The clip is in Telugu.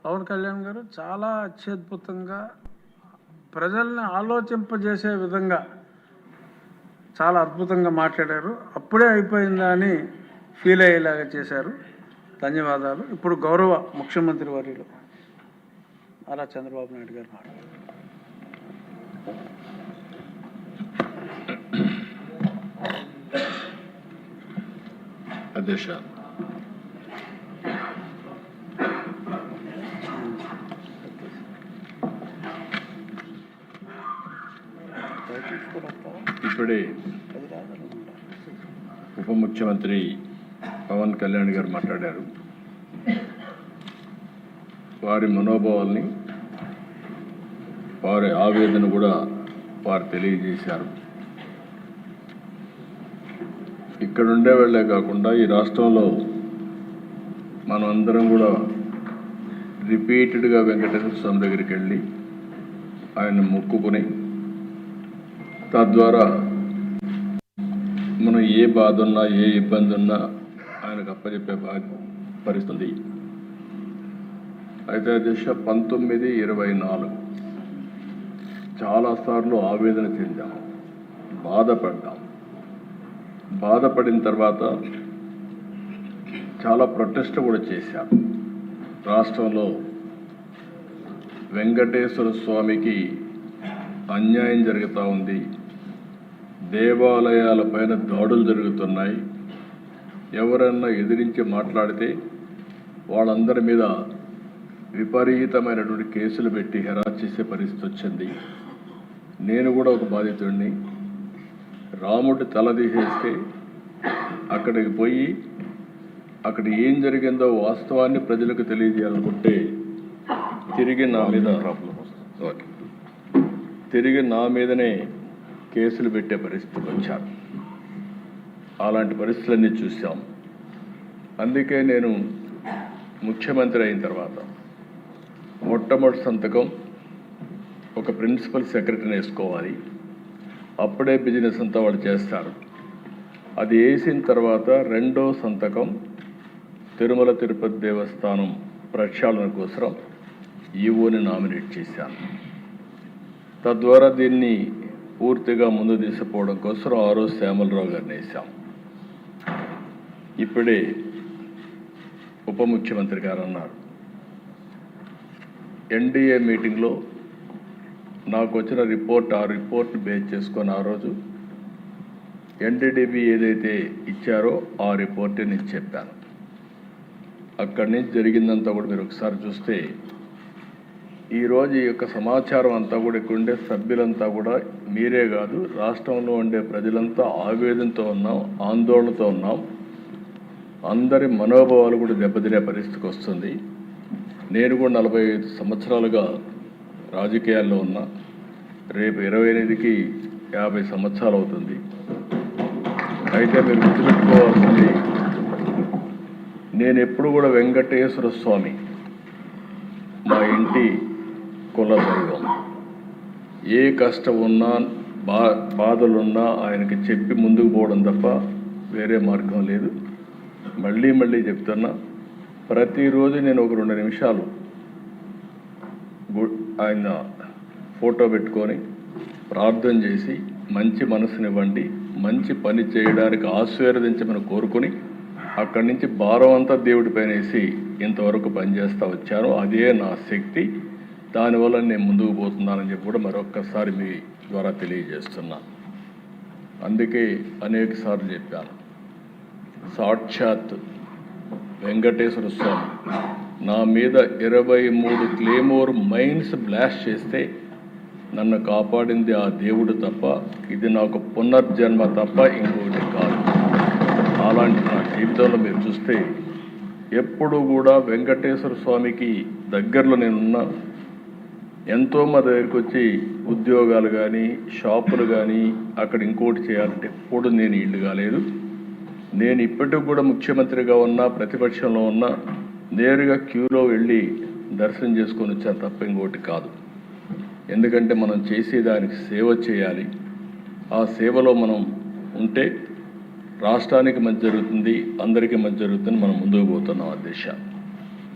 పవన్ కళ్యాణ్ గారు చాలా అత్యద్భుతంగా ప్రజల్ని ఆలోచింపజేసే విధంగా చాలా అద్భుతంగా మాట్లాడారు. అప్పుడే అయిపోయిందా అని ఫీల్ అయ్యేలాగా చేశారు. ధన్యవాదాలు. ఇప్పుడు గౌరవ ముఖ్యమంత్రి వర్యులు నారా చంద్రబాబు నాయుడు గారు మాట్లాడారు. అధ్యక్ష, ఇప్పుడే ఉప ముఖ్యమంత్రి పవన్ కళ్యాణ్ గారు మాట్లాడారు. వారి మనోభావాల్ని, వారి ఆవేదన కూడా వారు తెలియజేశారు. ఇక్కడ ఉండే వాళ్ళే కాకుండా ఈ రాష్ట్రంలో మనం అందరం కూడా రిపీటెడ్గా వెంకటేశ్వర స్వామి దగ్గరికి వెళ్ళి ఆయన మొక్కుకుని, తద్వారా మనం ఏ బాధ ఉన్నా ఏ ఇబ్బంది ఉన్నా ఆయనకు అప్పచెప్పే పరిస్థితి. అయితే అధ్యక్ష, 1924 చాలాసార్లు ఆవేదన చెందాం, బాధపడ్డాం. బాధపడిన తర్వాత చాలా ప్రొటెస్ట్ కూడా చేశాం. రాష్ట్రంలో వెంకటేశ్వర స్వామికి అన్యాయం జరుగుతూ ఉంది, దేవాలయాలపైన దాడులు జరుగుతున్నాయి. ఎవరన్నా ఎదిరించి మాట్లాడితే వాళ్ళందరి మీద విపరీతమైనటువంటి కేసులు పెట్టి హెరాస్ చేసే పరిస్థితి వచ్చింది. నేను కూడా ఒక బాధితుడిని. రాముడి తల తీసేస్తే అక్కడికి పోయి అక్కడ ఏం జరిగిందో వాస్తవాన్ని ప్రజలకు తెలియజేయాలనుకుంటే తిరిగి నా మీదనే కేసులు పెట్టే పరిస్థితికి వచ్చారు. అలాంటి పరిస్థితులన్నీ చూసాం. అందుకే నేను ముఖ్యమంత్రి అయిన తర్వాత మొట్టమొదటి సంతకం ఒక ప్రిన్సిపల్ సెక్రటరీని వేసుకోవాలి. అప్పుడే బిజినెస్ అంతా వాళ్ళు చేస్తారు. అది వేసిన తర్వాత రెండో సంతకం తిరుమల తిరుపతి దేవస్థానం ప్రక్షాళన కోసం ఈవోని నామినేట్ చేశాను. తద్వారా దీన్ని పూర్తిగా ముందు తీసుకుపోవడం కోసం ఆ రోజు శ్యామలరావు గారిని వేశాం. ఇప్పుడే ఉప ముఖ్యమంత్రి గారు అన్నారు, ఎన్డీఏ మీటింగ్లో నాకు వచ్చిన రిపోర్ట్, ఆ రిపోర్ట్ని బేస్ చేసుకొని ఆ రోజు ఎన్డీడీబీ ఏదైతే ఇచ్చారో ఆ రిపోర్ట్ నేను చెప్పాను. అక్కడి నుంచి జరిగిందంతా కూడా మీరు ఒకసారి చూస్తే ఈరోజు ఈ యొక్క సమాచారం అంతా కూడా ఇక్కడ ఉండే సభ్యులంతా కూడా, మీరే కాదు రాష్ట్రంలో ఉండే ప్రజలంతా ఆవేదనతో ఉన్నాం, ఆందోళనతో ఉన్నాం. అందరి మనోభావాలు కూడా దెబ్బతినే పరిస్థితికి వస్తుంది. నేను కూడా 45 సంవత్సరాలుగా రాజకీయాల్లో ఉన్నా. రేపు 28కి 50 సంవత్సరాలు అవుతుంది. అయితే మీరు గుర్తుపెట్టుకోవాల్సింది, నేను ఎప్పుడు కూడా వెంకటేశ్వర స్వామి మా ఇంటి కుల దైవం. ఏ కష్టం ఉన్నా బాధలున్నా ఆయనకి చెప్పి ముందుకు పోవడం తప్ప వేరే మార్గం లేదు. మళ్ళీ చెప్తున్నా, ప్రతిరోజు నేను ఒక 2 నిమిషాలు ఆయన ఫోటో పెట్టుకొని ప్రార్థన చేసి మంచి మనసునివ్వండి, మంచి పని చేయడానికి ఆశీర్వదించమని కోరుకొని అక్కడి నుంచి భారం అంతా దేవుడి పైన వేసి ఇంతవరకు పనిచేస్తూ వచ్చాను. అదే నా శక్తి. దానివల్ల నేను ముందుకు పోతున్నానని చెప్పి కూడా మరొక్కసారి మీ ద్వారా తెలియజేస్తున్నాను. అందుకే అనేక సార్లు చెప్పాను, సాక్షాత్ వెంకటేశ్వర స్వామి నా మీద 23 క్లేమోర్ మైన్స్ బ్లాస్ట్ చేస్తే నన్ను కాపాడింది ఆ దేవుడు తప్ప, ఇది నాకు పునర్జన్మ తప్ప ఇంకోటి కాదు. అలాంటి నా జీవితంలో మీరు చూస్తే ఎప్పుడు కూడా వెంకటేశ్వర స్వామికి దగ్గరలో నేనున్నా. ఎంతో మా దగ్గరికి వచ్చి ఉద్యోగాలు కానీ, షాపులు కానీ, అక్కడ ఇంకోటి చేయాలంటే ఎప్పుడు నేను ఇల్లు కాలేదు. నేను ఇప్పటికి కూడా ముఖ్యమంత్రిగా ఉన్నా, ప్రతిపక్షంలో ఉన్నా, నేరుగా క్యూలో వెళ్ళి దర్శనం చేసుకొని వచ్చాను తప్ప ఇంకోటి కాదు. ఎందుకంటే మనం చేసేదానికి సేవ చేయాలి. ఆ సేవలో మనం ఉంటే రాష్ట్రానికి మంచి జరుగుతుంది, అందరికీ మంచి జరుగుతుంది. మనం ముందుకు పోతున్నాం అధ్యక్ష.